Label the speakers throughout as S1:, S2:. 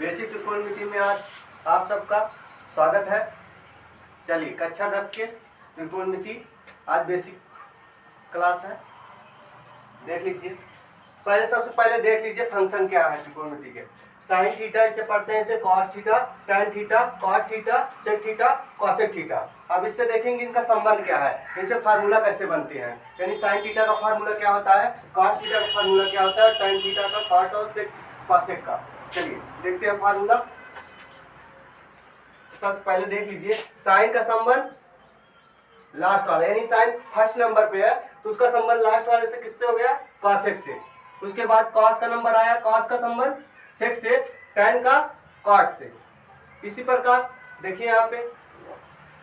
S1: Basic त्रिकोणमिति में आज आप सबका स्वागत है। चलिए कक्षा 10 के त्रिकोणमिति आज बेसिक क्लास है। देख लीजिए, सबसे पहले देख लीजिए फंक्शन क्या है त्रिकोणमिति के। साइन थीटा इसे पढ़ते हैं, इसे cos theta, tan theta, cot theta, sec theta, cosec theta. अब इससे देखेंगे इनका संबंध क्या है, इसे फार्मूला कैसे बनते हैं। यानी साइन थीटा का फार्मूला क्या होता है, कॉस थीटा का फार्मूला क्या होता है, टैन थीटा का, कॉट और सेक कॉसेक का। चलिए देखते हैं फार्मूला। सबसे पहले देख लीजिए साइन का संबंध लास्ट वाला, यानी साइन फर्स्ट नंबर पे है तो उसका संबंध लास्ट वाले से किससे हो गया, कॉसेक से। उसके बाद कॉस का नंबर आया, कॉस का संबंध सेक से, टैन का कॉट से। इसी प्रकार देखिए यहाँ पे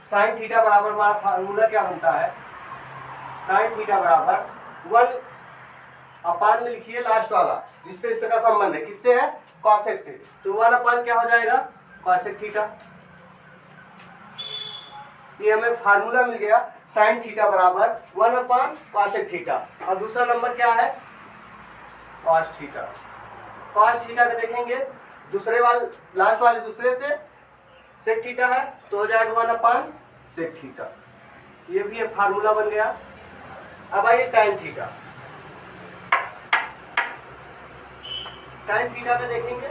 S1: साइन थीटा बराबर हमारा फार्मूला क्या बनता है, साइन थीटा बराबर 1 अपान में लिखिए लास्ट वाला जिससे इसका संबंध है, किससे है, कॉसेक से। तो 1 अपान क्या हो जाएगा, कॉसेक थीटा। ये हमें फार्मूला मिल गया साइन थीटा बराबर 1 अपान कॉसेक थीटा। और दूसरा नंबर क्या है, कॉस थीटा। कॉस थीटा का देखेंगे दूसरे वाले लास्ट वाले दूसरे से सेक थीटा है तो हो जाएगा 1 अपान सेक थीटा। ये भी एक फार्मूला बन गया। अब आइए टैन थीटा। टैन थीटा का देखेंगे,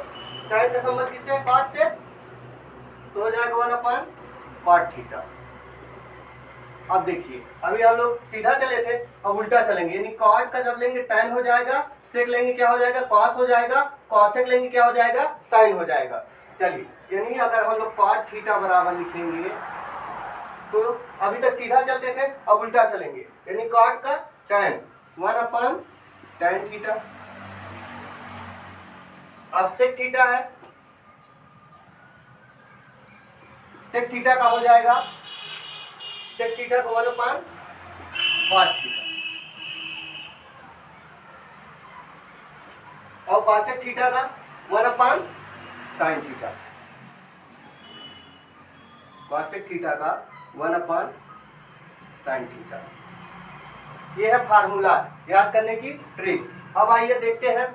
S1: टैन का संबंध किससे है, कॉट से, तो हो जाएगा 1 अपान कॉट थीटा। अब देखिए अभी हम लोग सीधा चले थे, अब उल्टा चलेंगे। यानी कॉट का जब लेंगे टैन हो जाएगा, सेक लेंगे क्या हो जाएगा, कॉस हो जाएगा, कॉसेक लेंगे क्या हो जाएगा, साइन हो जाएगा। चलिए यानी अगर हम लोग कॉट थीटा बराबर लिखेंगे तो अभी तक सीधा चलते थे, अब उल्टा चलेंगे। यानी कॉट का टैन 1 अपान टैन थीटा। अब सेक थीटा है, सेक थीटा का हो जाएगा, सेक थीटा को 1 अपान कॉस थीटा। और कॉसेक थीटा का 1 अपान साइन थीटा। कॉसेक थीटा का 1 अपान साइन थीटा। ये है फार्मूला, याद करने की ट्रिक। अब आइए देखते हैं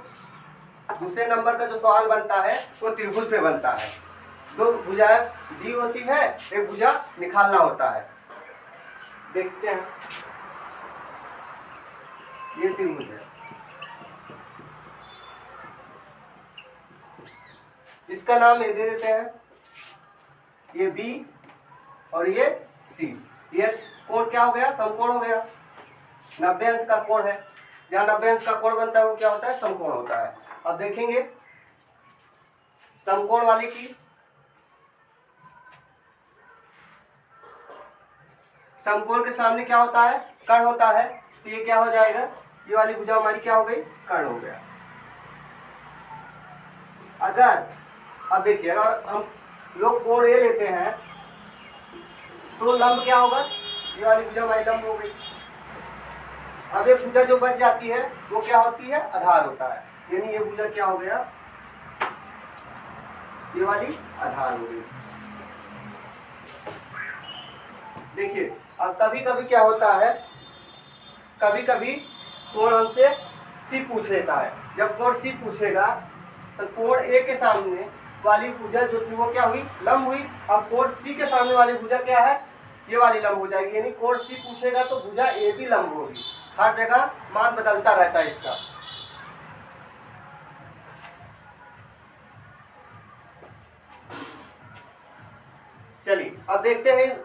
S1: दूसरे नंबर का जो सवाल बनता है वो त्रिभुज पे बनता है। दो भुजाएं दी होती है, एक भुजा निकालना होता है। देखते हैं, ये त्रिभुज है, इसका नाम ये दे देते हैं, ये बी और ये सी। ये कोण क्या हो गया, समकोण हो गया। 90 अंश का कोण है, जहाँ 90 अंश का कोण बनता है वो क्या होता है, समकोण होता है। अब देखेंगे समकोण वाले की, समकोण के सामने क्या होता है, कर्ण होता है। तो ये क्या हो जाएगा, ये वाली भुजा हमारी क्या हो गई, कर्ण हो गया। अगर अब देखिए अगर हम लोग कोण ये लेते हैं तो लंब क्या होगा, ये वाली भुजा हमारी लंब हो गई। अब ये भुजा जो बच जाती है वो क्या होती है, आधार होता है। यानी ये भुजा क्या हो गया, ये वाली आधार हो गई। देखिए अब कभी कभी क्या होता है, कभी कभी कोण हमसे सी पूछ लेता है। जब कोण सी पूछेगा तो कोण ए के सामने वाली भुजा जो थी वो क्या हुई, लंब हुई। अब कोण सी के सामने वाली भुजा क्या है, ये वाली लंब हो जाएगी। यानी कोण सी पूछेगा तो भुजा ए भी लंब होगी। हर जगह मान बदलता रहता है इसका। चलिए अब देखते हैं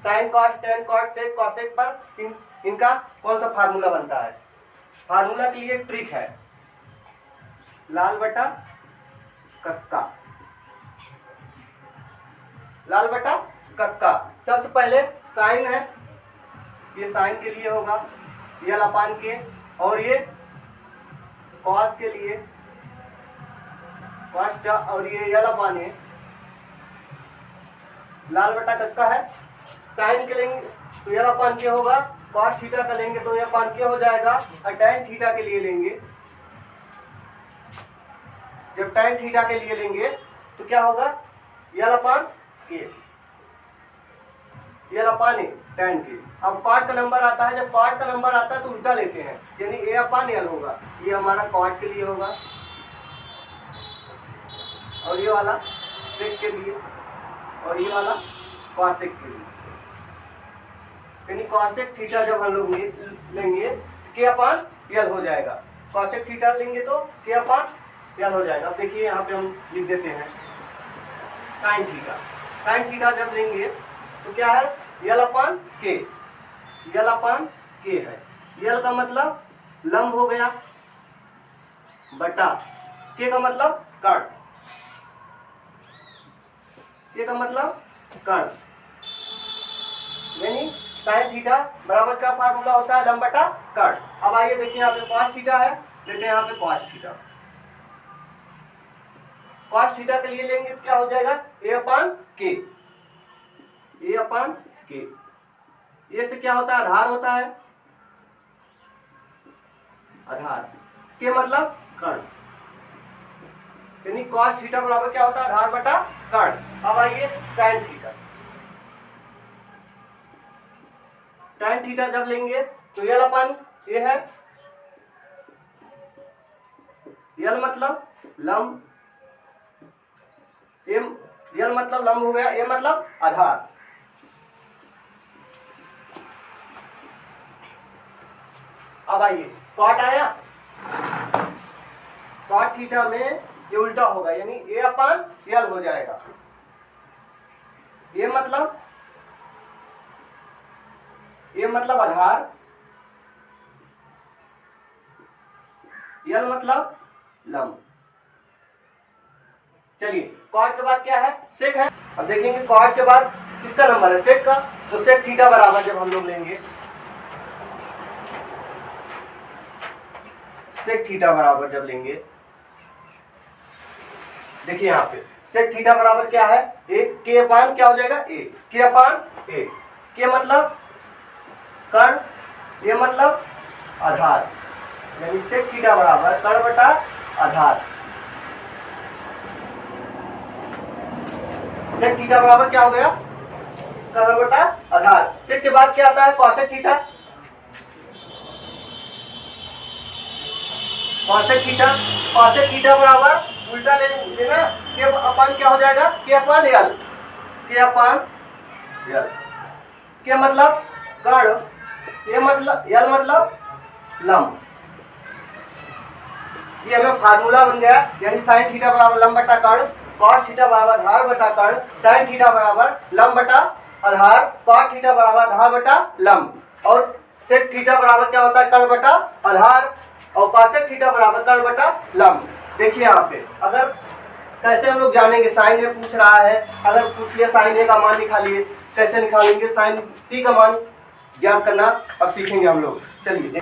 S1: sine cos tan cot sec cosec पर इनका कौन सा फार्मूला बनता है। फार्मूला के लिए एक ट्रिक है, लाल बटा कक्का। लाल बटा कक्का। सबसे पहले साइन है, ये साइन के लिए होगा, ये अपान के, और ये कॉस के लिए कॉस, और ये अपान है। लाल बटा कक्का है। साइन के लेंगे तो ये अपान के होगा, कॉस थीटा का लेंगे तो ये अपान के हो जाएगा। और टैन थीटा के लिए लेंगे, जब टैन थीटा के लिए लेंगे तो क्या होगा, ये अपान के, ये अपान टैन के। अब कॉट का नंबर आता है, जब कॉट का नंबर आता है तो उल्टा लेते हैं, यानी ए अपान एल होगा। ये हमारा कॉट के लिए होगा और और ये वाला सेक के लिए, और ये वाला कॉसेक के लिए। यानी कॉसेक थीटा जब हम लोग लेंगे के अपान यल हो जाएगा। कॉसेक थीटा लेंगे तो के अपान यल हो जाएगा। अब देखिए यहाँ पे हम लिख देते हैं साइन थीटा। साइन थीटा जब लेंगे तो क्या है, यल अपान के, यल अपान के है। यल का मतलब लंब हो गया बटा के का मतलब कर्ण, के का मतलब कर्ण। यानी साइन थीटा बराबर क्या फार्मूला होता है, लंब बटा कर्ण। अब आइए देखिए यहाँ पे कॉस थीटा है, लेते हैं यहाँ पे कॉस थीटा। कॉस थीटा के लिए लेंगे तो क्या हो जाएगा, ए अपान के, ए अपान के। ए से क्या होता है, आधार होता है, आधार, के मतलब कर्ण। यानी कॉस थीटा बराबर क्या होता है, आधार बटा कर्ण। अब आइए टैन थीटा। टैन थीटा जब लेंगे तो यल अपान ए है, यल मतलब लंब, एम यल मतलब लंब हो गया, ए मतलब आधार। अब आइए कॉट आया, कॉट थीटा में ये उल्टा होगा, यानी ए अपान यल हो जाएगा। ए मतलब आधार, यल मतलब लंब। चलिए कॉट के बाद क्या है, सेक है। अब देखेंगे कॉट के बाद किसका नंबर है, सेक का। तो सेक थीटा बराबर जब हम लोग लेंगे, सेक थीटा बराबर जब लेंगे, देखिए यहाँ पे सेक थीटा बराबर क्या है, ए के अपान क्या हो जाएगा, ए के अपान ए। के मतलब कर्ण, ये मतलब आधार, यानी सेक थीटा बराबर कर्ण बटा आधार। सेक थीटा बराबर क्या हो गया, कर्ण बटा आधार। सेक के बाद क्या आता है, cosec theta. Cosec theta, cosec theta बराबर उल्टा लेना, के अपान क्या हो जाएगा, के अपान यल, के अपान यल। के मतलब कर्ण, ये मतलब यल मतलब लंब। ये हमें फार्मूला बन गया, यानी साइन थीटा बराबर लंब बटा कर्ण, कॉस थीटा बराबर आधार बटा कर्ण, टैन थीटा बराबर लंब बटा आधार, कॉट थीटा बराबर आधार बटा लंब, और सेक थीटा बराबर क्या होता है, कर्ण बटा आधार, और कॉसेक थीटा बराबर कर्ण बटा लंब। देखिए यहाँ पे अगर कैसे हम लोग जानेंगे, साइन ए पूछ रहा है, अगर पूछ लिया साइन ए का मान निकालिए, कैसे निकालेंगे, साइन सी का मान ज्ञात करना अब सीखेंगे हम लोग। चलिए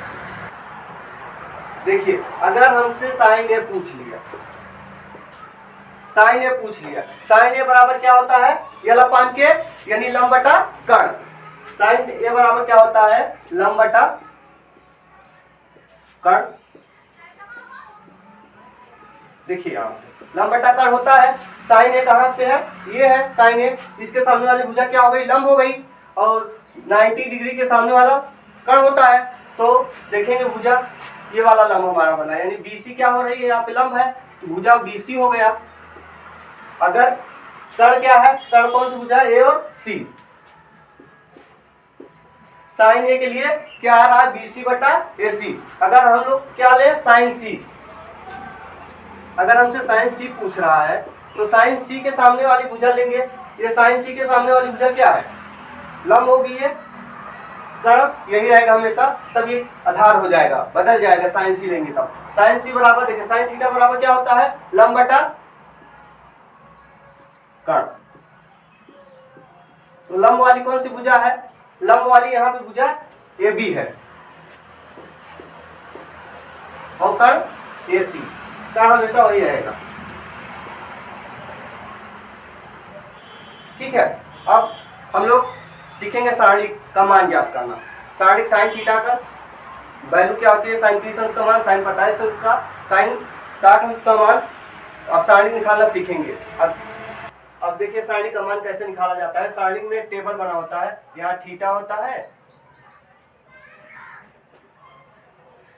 S1: देखिए अगर हमसे साइन ए पूछ लिया, साइन ए पूछ लिया, साइन ए बराबर क्या होता है, यल अपान के, यानी लंब बटा कर्ण। साइन ए बराबर क्या होता है, लंब बटा कर्ण। देखिए यहाँ लंब बटा कर्ण होता है। साइन ए कहाँ पे है, ये है साइन ए, इसके सामने वाली भुजा क्या हो गई, लंब हो गई, और 90 डिग्री के सामने वाला कर्ण होता है। तो देखेंगे भुजा ये वाला लंब हमारा बना, यानी बीसी क्या हो रही है, यहाँ पे लंब है तो भुजा बीसी हो गया। अगर कर्ण क्या है, कर्ण कौन सी भुजा है, ए और सी। साइन ए के लिए क्या आ रहा है, बीसी बटा ए सी। अगर हम लोग क्या ले, साइन सी, अगर हमसे साइन सी पूछ रहा है तो साइन सी के सामने वाली भुजा लेंगे। ये साइन सी के सामने वाली भुजा क्या है, लंब होगी, ये कर्ण यही रहेगा हमेशा, तब ये आधार हो जाएगा, बदल जाएगा, साइन सी लेंगे तब। साइन सी बराबर देखिए, साइन थीटा बराबर क्या होता है, लंब बटा कर्ण। तो लंब वाली कौन सी भुजा है, लंब वाली यहाँ पे भुजा ए बी है, और कर्ण ए सी, कर्ण हमेशा वही रहेगा। ठीक है, अब हम लोग सीखेंगे सारणिक का मान ज्ञात करना। सारणिक साइन थीटा का वैल्यू क्या होती है, साइन 30 अंश का मान, साइन 45 अंश का, साइन 60 अंश का मान। अब सारणिक निकालना सीखेंगे। अब देखिए सारणिक का मान कैसे निकाला जाता है। सारणिक में एक टेबल बना होता है, यहाँ थीटा होता है,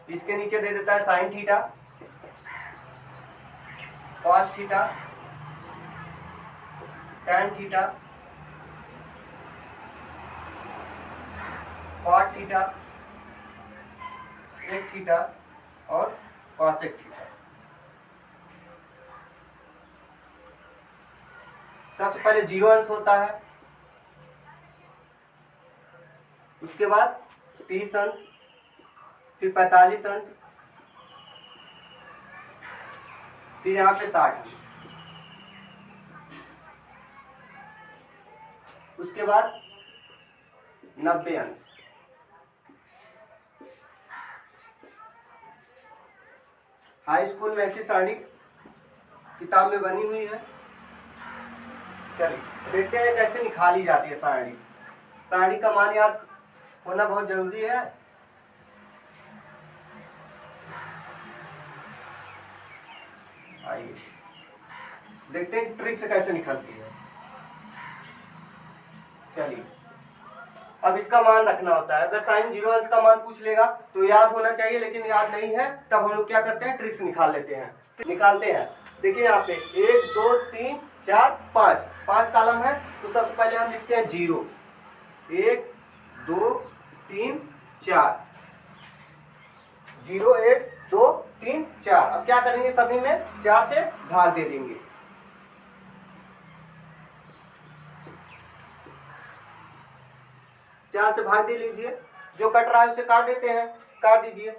S1: इसके नीचे दे देता है sine theta, cos theta, tan theta, cot theta, sec theta और cosec थीटा। सबसे पहले 0 अंश होता है, उसके बाद 30 अंश, फिर 45 अंश, फिर यहाँ पे 60 अंश, उसके बाद 90 अंश। हाई स्कूल में ऐसी सारणी किताब में बनी हुई है। चलिए देखते हैं कैसे निकाली जाती है सारणी। सारणी का मान याद होना बहुत जरूरी है। आइए देखते हैं ट्रिक से कैसे निकलती है। चलिए अब इसका मान रखना होता है। अगर साइन 0 अंश का मान पूछ लेगा तो याद होना चाहिए, लेकिन याद नहीं है तब हम लोग क्या करते हैं, ट्रिक्स निकाल लेते हैं, निकालते हैं। देखिए यहाँ पे 1 2 3 4 5 कालम है, तो सबसे पहले हम लिखते हैं 0, 1 2 3 4, 0 1 2 3 4। अब क्या करेंगे, सभी में 4 से भाग दे देंगे। चार से भाग दे लीजिए, जो कट रहा है उसे काट देते हैं, काट दीजिए।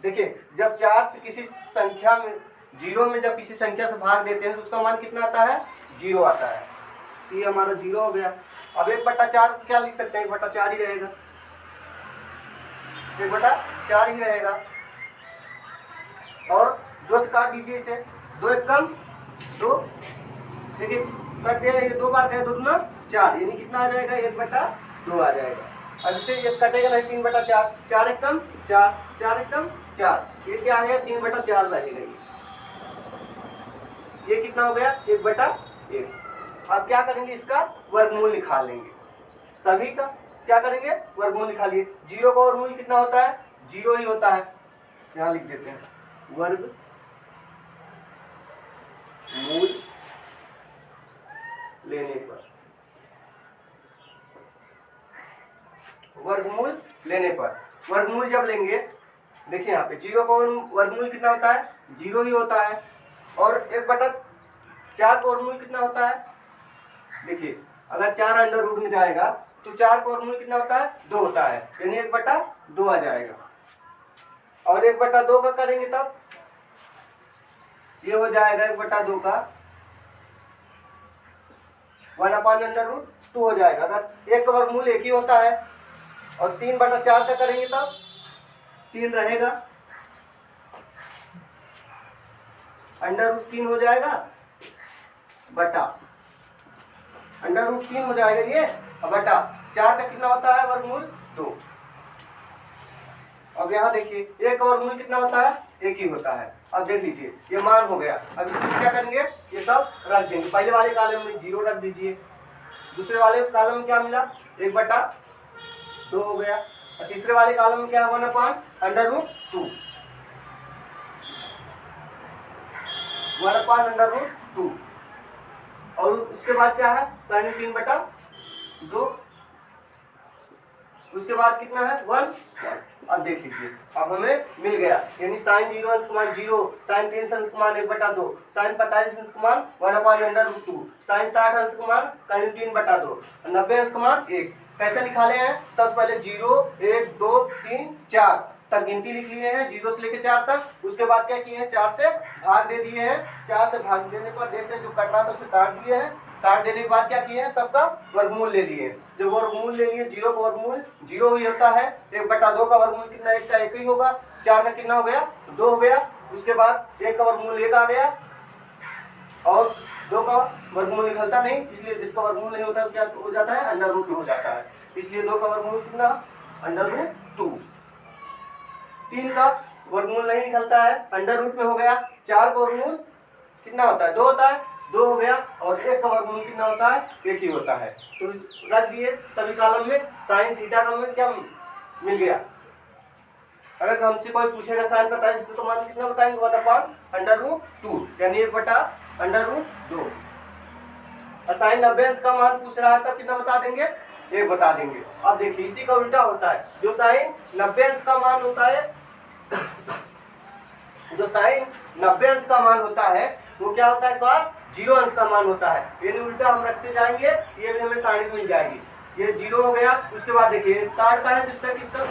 S1: देखिए जब 4 से किसी संख्या में 0 में जब किसी संख्या से भाग देते हैं तो उसका मान कितना आता है, 0 आता है। तो ये हमारा 0 हो गया। अब 1/4 क्या लिख सकते हैं, 1/4 ही रहेगा, 1/4 ही रहेगा। और 2 से काट दीजिए इसे, 2 1 कम 2। देखिए कट दिया, ये 2 बार गए, 2 दूना 4, यानी कितना आ जाएगा, 1/2 आ जाएगा। अब इसे ये कटेगा नहीं, 3/4, 4 1 कम 4, 4 1 कम 4, ये क्या आ गया, 3/4 रहेगा। ये कितना हो गया, 1/1। अब क्या करेंगे, इसका वर्गमूल निकाल लेंगे। सभी का क्या करेंगे, वर्गमूल निकालिए। 0 का वर्गमूल कितना होता है, 0 ही होता है। यहाँ लिख देते हैं, वर्गमूल लेने पर, वर्गमूल लेने पर, वर्गमूल जब लेंगे, देखिए यहाँ पे 0 का वर्गमूल कितना होता है, 0 ही होता है। और 1/4 का वर्गमूल कितना होता है, देखिए अगर 4 अंडर रूट में जाएगा तो 4 का वर्गमूल कितना होता है, 2 होता है, यानी 1/2 आ जाएगा। और 1/2 का करेंगे तब ये हो जाएगा 1/2 का 1/√2 हो जाएगा। अगर 1 का वर्गमूल 1 ही होता है। और 3/4 का करेंगे तब 3 रहेगा, √3 हो जाएगा, बटा √3 हो जाएगा ये, बटा 4 का कितना होता है वर्गमूल, 2। अब यहाँ देखिए 1 का वर्गमूल कितना होता है, 1 ही होता है। अब देख लीजिए ये मान हो गया। अब इसमें क्या करेंगे, ये सब रख देंगे। पहले वाले कॉलम में 0 रख दीजिए, दूसरे वाले कॉलम में क्या मिला, 1/2 हो गया। और तीसरे वाले कॉलम में क्या, 1/√2, 1/√2। और उसके बाद क्या है, 3/2, उसके बाद कितना है, 1। अब देख लीजिए अब हमें मिल गया, यानी साइन 0 अंश का मान 0, साइन 30 अंश का मान 1/2, साइन 45 अंश का मान 1/√2, साइन 60 अंश का मान 3/2, 90 अंश का मान 1। कैसे निकाले हैं, सबसे पहले 0 1 2 3 4 तक गिनती लिख लिए हैं, 0 से लेकर 4 तक। उसके बाद क्या किए हैं, 4 से भाग दे दिए हैं। 4 से भाग देने पर देखते हैं जो कट रहा था उसे काट दिए हैं। काट देने के बाद क्या किए हैं, सबका वर्गमूल ले लिए। जब वर्गमूल ले लिए, 0 का वर्गमूल 0 ही होता है। 1/2 का वर्गमूल कितना, 1 का 1 ही होगा। 4 का कितना हो गया, 2 हो गया। उसके बाद 1 का वर्गमूल 1 आ गया, और 2 का वर्गमूल निकलता नहीं, इसलिए जिसका वर्गमूल नहीं होता क्या हो जाता है, √2 हो जाता है। इसलिए 2 का वर्गमूल कितना, √2। 3 का वर्गमूल नहीं निकलता है, √रूट में हो गया। 4 का वर्गमूल कितना होता है, 2 होता है, 2 हो गया। और 1 का वर्गमूल कितना होता है, 1 ही होता है। तो रख दिए सभी कॉलम में। साइन थीटा का हमें क्या मिल गया। अगर हमसे कोई पूछेगा साइन 45 तो मान कितना बताएंगे, 1/√2, यानी 1/√2। और साइन 90 अंश का मान पूछ रहा था, कितना बता देंगे, 1 बता देंगे। अब देखिए इसी का उल्टा होता है, जो साइन 90 अंश का मान होता है, जो साइन 90 अंश का मान होता है वो क्या होता है, cos 0 अंश का मान होता है। यानी उल्टा हम रखते जाएंगे, ये भी हमें साइन मिल जाएगी। ये 0 हो गया। उसके बाद देखिए 60 का है, जिसका किसका,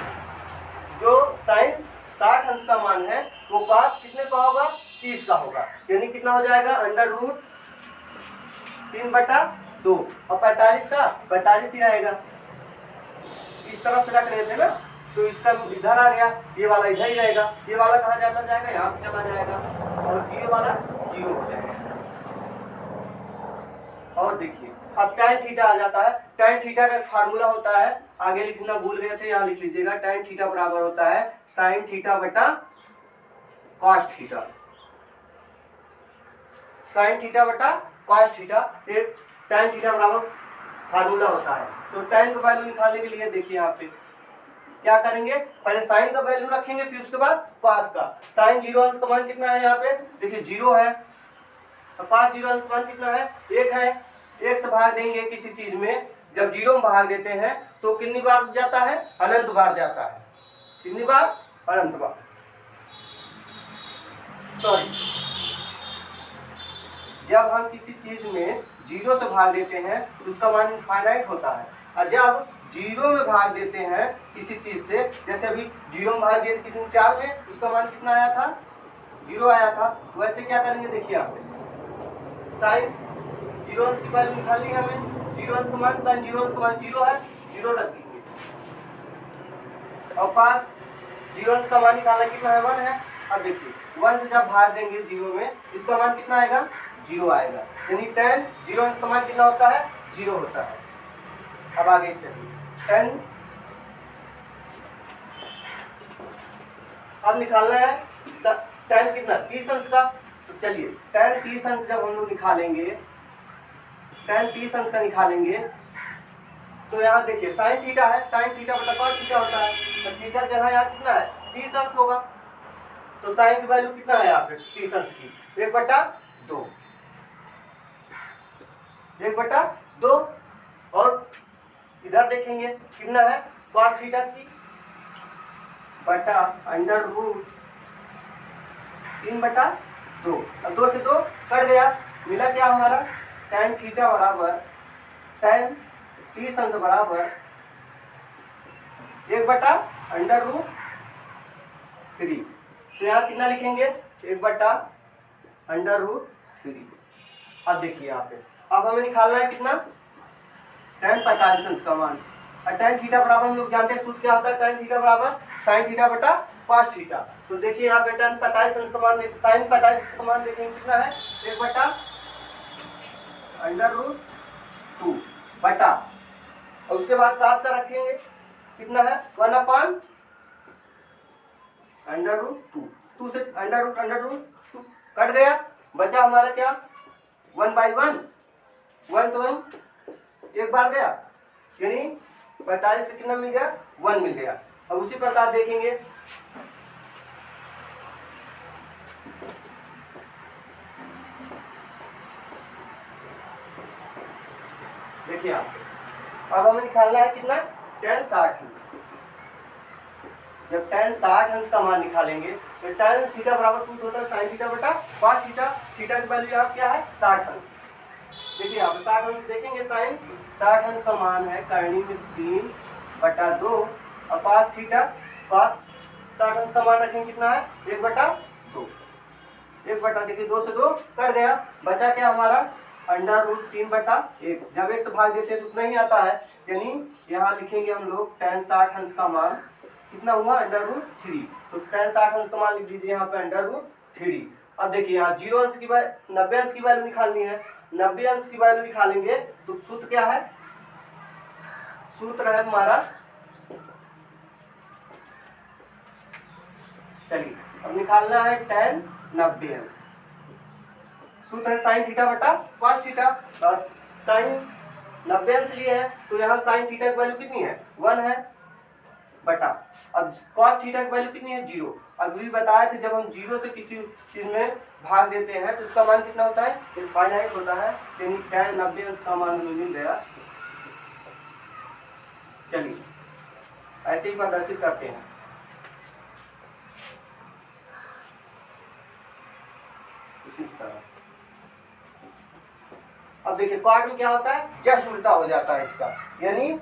S1: जो साइन 60 अंश का मान है वो cos कितने का होगा, 30 का होगा। यानी कितना हो जाएगा, √3/2। और 45 का 45 ही रहेगा। इस तरफ से रख रहे थे ना, तो इसका इधर आ गया, ये वाला इधर ही रहेगा। ये वाला कहाँ चला जाएगा, यहाँ पे चला जाएगा, और ये वाला 0 हो जाएगा। और देखिए अब tan थीटा आ जाता है। tan थीटा का फार्मूला होता है, आगे लिखना भूल गए थे, यहाँ लिख लीजिएगा। tan थीटा बराबर होता है sin थीटा बटा cos थीटा। sin थीटा बटा cos थीटा, एक tan थीटा बराबर फार्मूला होता है। तो tan का वैल्यू निकालने के लिए देखिए यहाँ पे क्या करेंगे, पहले साइन का वैल्यू रखेंगे, फिर उसके बाद cos का। साइन 0 अंश का मान कितना है, यहाँ पे देखिए 0 है, तो cos 0 अंश का मान कितना है, 1 है। 1 से भाग देंगे किसी चीज में, जब 0 में भाग देते हैं तो कितनी बार जाता है, अनंत बार जाता है। कितनी बार, अनंत बार, सॉरी। जब हम किसी चीज में 0 से भाग देते हैं तो उसका मान इनफाइनाइट होता है, और जब 0 में भाग देते हैं किसी चीज से, जैसे अभी 0 में भाग दिए थे किसी 4 में, उसका मान कितना आया था, 0 आया था। वैसे क्या करेंगे, देखिए आप साइन 0 अंश की वैल्यू निकालनी है हमें। 0 अंश का मान, साइन 0 अंश का मान 0 है, 0 रख देंगे। और पास 0 अंश का मान निकालना कितना है, 1 है। अब देखिए 1 से जब भाग देंगे 0 में, इसका मान कितना आएगा, 0 आएगा। यानी tan 0 अंश का मान कितना होता है, 0 होता है। अब आगे चलिए, tan अब निकालना है tan कितना, 30 अंश का। तो चलिए tan 30 अंश जब हम लोग निकालेंगे, tan 30 अंश का निकालेंगे, तो यहाँ देखिए साइन थीटा है, साइन थीटा बटा cos थीटा होता है। तो थीटा जगह यहाँ कितना है, 30 अंश होगा। तो साइन की वैल्यू कितना है यहाँ पे, 30 अंश की 1/2, 1/2। और इधर देखेंगे कितना है, cos थीटा की बटा √3/2। अब 2 से 2 कट गया, मिला क्या हमारा, tan थीटा बराबर tan 30 अंश बराबर 1/√3। तो यहाँ कितना लिखेंगे, 1/√3। अब देखिए यहाँ पे, अब हमें निकालना है कितना, tan 45 अंश का मान। और tan थीटा बराबर हम लोग जानते हैं सूत्र क्या होता है, tan थीटा बराबर sin थीटा बटा cos थीटा। तो देखिए यहाँ पे tan 45 अंश का मान, sin 45 का मान देखेंगे कितना है, 1/√2 बटा, और उसके बाद cos का रखेंगे कितना है, 1/√2। 2 से √2 कट गया, बचा हमारा क्या, 1/1, 1 से 1 एक बार गया, यानी 45 से कितना मिल गया, 1 मिल गया। अब उसी प्रकार देखेंगे, देखिए आप, अब हमें निकालना है कितना, tan 60 अंश। जब tan 60 अंश का मान निकालेंगे तो tan थीटा बराबर सूत्र होता है sin थीटा बटा cos थीटा। थीटा की वैल्यू यहाँ क्या है, 60 अंश। देखिए यहाँ पे 60 अंश देखेंगे, साइन 60 अंश का मान है करनी में 3/2, और cos थीटा, cos 60 अंश का मान रखेंगे कितना है, 1/2। 1/, देखिए 2 से 2 कट गया, बचा क्या हमारा, √3/1। जब 1 से भाग देते हैं तो उतना ही आता है, यानी यहाँ लिखेंगे हम लोग tan 60 अंश का मान कितना हुआ, √3। तो tan 60 अंश का मान लिख दीजिए यहाँ पे √3। अब देखिए यहाँ 0 अंश की 90 अंश की वैल्यू निकालनी है। 90 अंश की वैल्यू निकालेंगे तो सूत्र क्या है, सूत्र है हमारा, चलिए अब निकालना है tan 90 अंश। सूत्र है sin थीटा बटा cos थीटा। sin 90 अंश लिए है तो यहाँ sin थीटा की वैल्यू कितनी है, 1 है। बटा, अब cos थीटा की वैल्यू कितनी है 0। अभी बताया था जब हम 0 से किसी चीज में भाग देते हैं तो उसका मान कितना होता है, इनफाइनाइट होता है, यानी tan 90 इसका मान हमें मिल गया। चलिए ऐसे ही प्रदर्शित करते हैं। इसी तरह अब देखिए क्वाड में क्या होता है, जस्ट उल्टा हो जाता है इसका, यानी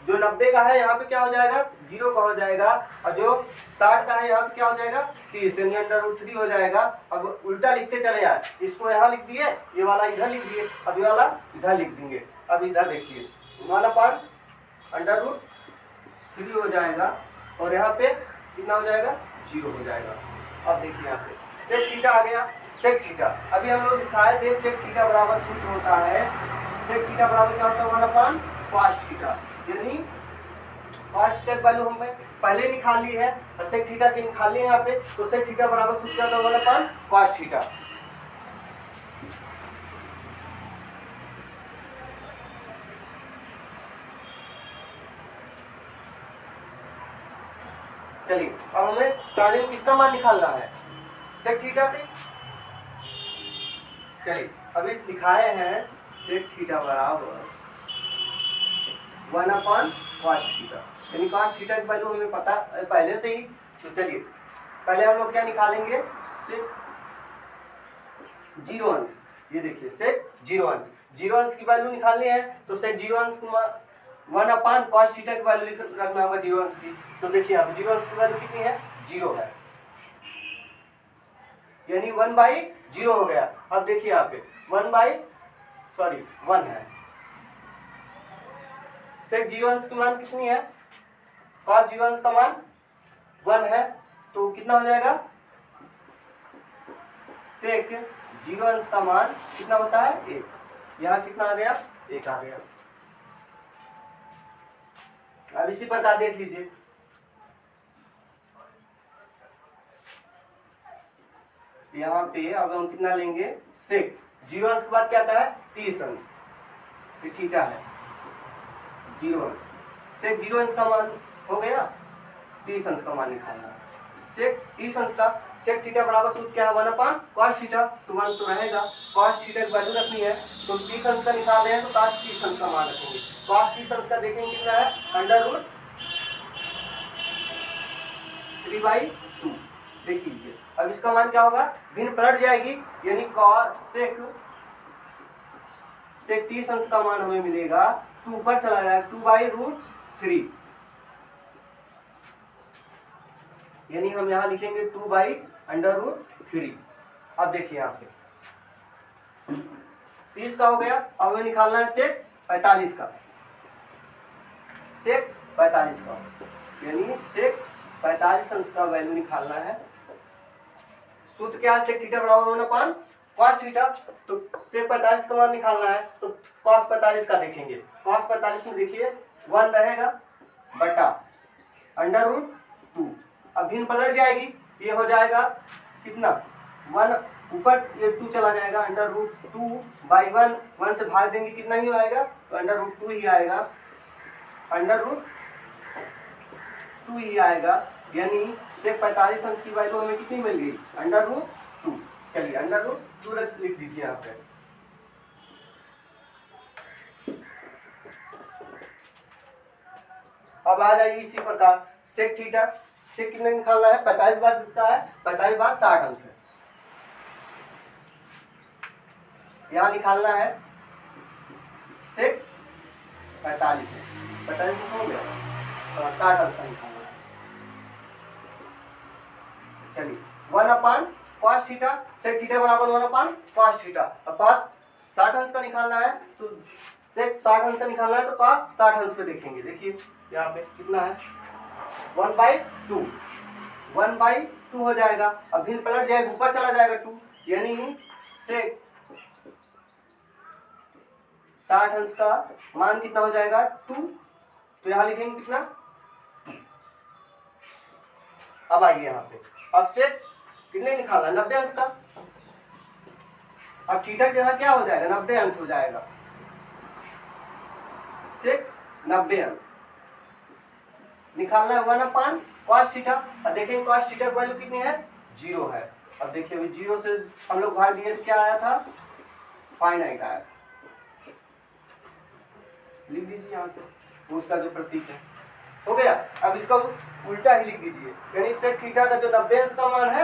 S1: जो 90 का है यहाँ पे क्या हो जाएगा 0 का हो जाएगा, और जो 60 का है यहाँ पे क्या हो जाएगा 30, यानी √3 हो जाएगा। अब उल्टा लिखते चले जाए, इसको यहाँ लिख दिए, ये वाला इधर लिख दिए, अब ये वाला इधर लिख देंगे। अब इधर देखिए 1/√3 हो जाएगा, और यहाँ पे कितना हो जाएगा 0 हो जाएगा। अब देखिए यहाँ पे सेक थीटा आ गया, सेक थीटा अभी हम लोग दिखाए थे, सेक थीटा बराबर सूत्र होता है, सेक थीटा बराबर क्या होता है 1/cos थीटा, यानी cos थीटा की वैल्यू हम पहले निकाल ली है और सेक थीटा की निकाल ली है यहाँ पे, तो सेक थीटा बराबर सूत्र क्या होता है 1/cos थीटा। चलिए अब हमें सारे में किसका मान निकालना है, सेक थीटा के। चलिए अभी दिखाए हैं सेक थीटा बराबर 1/cos थीटा, यानी cos थीटा की वैल्यू हमें पता पहले से ही। तो चलिए पहले हम लोग क्या निकालेंगे, सेक 0 अंश, ये देखिए सेक 0 अंश, 0 अंश की वैल्यू निकालनी है तो सेक 0 अंश 1/cos थीटा की वैल्यू रखना होगा 0 अंश की। तो देखिए यहाँ पे 0 अंश की वैल्यू कितनी है 0 है, यानी 1/0 हो गया। अब देखिए यहाँ पे 1 है, सेक 0 अंश की मान कितनी है, cos 0 अंश का मान 1 है, तो कितना हो जाएगा, सेक 0 अंश का मान कितना होता है 1, यहाँ कितना आ गया 1 आ गया। अब इसी प्रकार देख लीजिए, यहाँ पे अब हम कितना लेंगे, सेक 0 अंश के बाद क्या आता है 30 अंश, ये थीटा है 0 अंश, सेक 0 अंश का मान हो गया, 30 अंश का मान निकालना है, सेक 30 अंश का, सेक थीटा बराबर सूत्र क्या है 1/cos थीटा, तो मान तो रहेगा, cos थीटा की वैल्यू रखनी है तो 30 अंश का निकाल रहे हैं तो cos 30 अंश का मान रखेंगे, cos 30 अंश का देखेंगे कितना है √3/2। देख लीजिए अब इसका मान क्या होगा, भिन्न पलट जाएगी, यानी सेक 30 अंश का मान हमें मिलेगा, तो ऊपर चला जाएगा 2/√3, यानी हम यहाँ लिखेंगे 2/√3। अब देखिए यहाँ पे 30 का हो गया, अब हमें निकालना है सेक 45 का, सेक 45 का, यानी सेक 45 अंश का वैल्यू निकालना है। सूत्र क्या है, सेक थीटा बराबर 1/cos थीटा, तो सेक 45 का मान निकालना है तो cos 45 का देखेंगे, cos 45 में देखिए 1 रहेगा बटा √2, अब भिन्न पलट जाएगी, ये हो जाएगा कितना 1, ऊपर ये 2 चला जाएगा, √2/1, 1 से भाग देंगे कितना ही आएगा, तो √2 ही आएगा, √2 ही आएगा, यानी सेक 45 अंश की वैल्यू हमें कितनी मिल गई √2। चलिए √2 लिख दीजिए यहाँ पे। अब आ जाइए इसी प्रकार सेक थीटा, सेक कितने निकालना है 45 बार किसका है, 45 बार 60 अंश है, यहाँ निकालना है सेक 45 है, 45 हो गया, 60 अंश का निकालना है। चलिए 1/cos थीटा, सेक थीटा बराबर 1/cos थीटा, और cos 60 अंश का निकालना है तो सेक 60 अंश का निकालना है तो cos 60 अंश पे देखेंगे, देखिए यहाँ पे कितना है 1/2 हो जाएगा, अब भिन्न पलट जाएगा, ऊपर चला जाएगा 2, यानी सेक 60 अंश का मान कितना हो जाएगा 2, तो यहाँ लिखेंगे कितना 2। अब आइए यहाँ पे, अब सेक कितने निकालना 90 अंश का, अब थीटा की जगह क्या हो जाएगा 90 अंश हो जाएगा, सेक 90 अंश, निकालना हुआ ना पान cos थीटा। अब देखेंगे cos थीटा की वैल्यू कितनी है, 0 है। अब देखिए अभी 0 से हम लोग भाग दिए तो क्या आया था, फाइनाइट आया था। लिख दीजिए यहाँ पे उसका जो प्रतीक है, हो गया। अब इसका उल्टा ही लिख दीजिए, यानी सेक थीटा का जो 90 अंश का मान है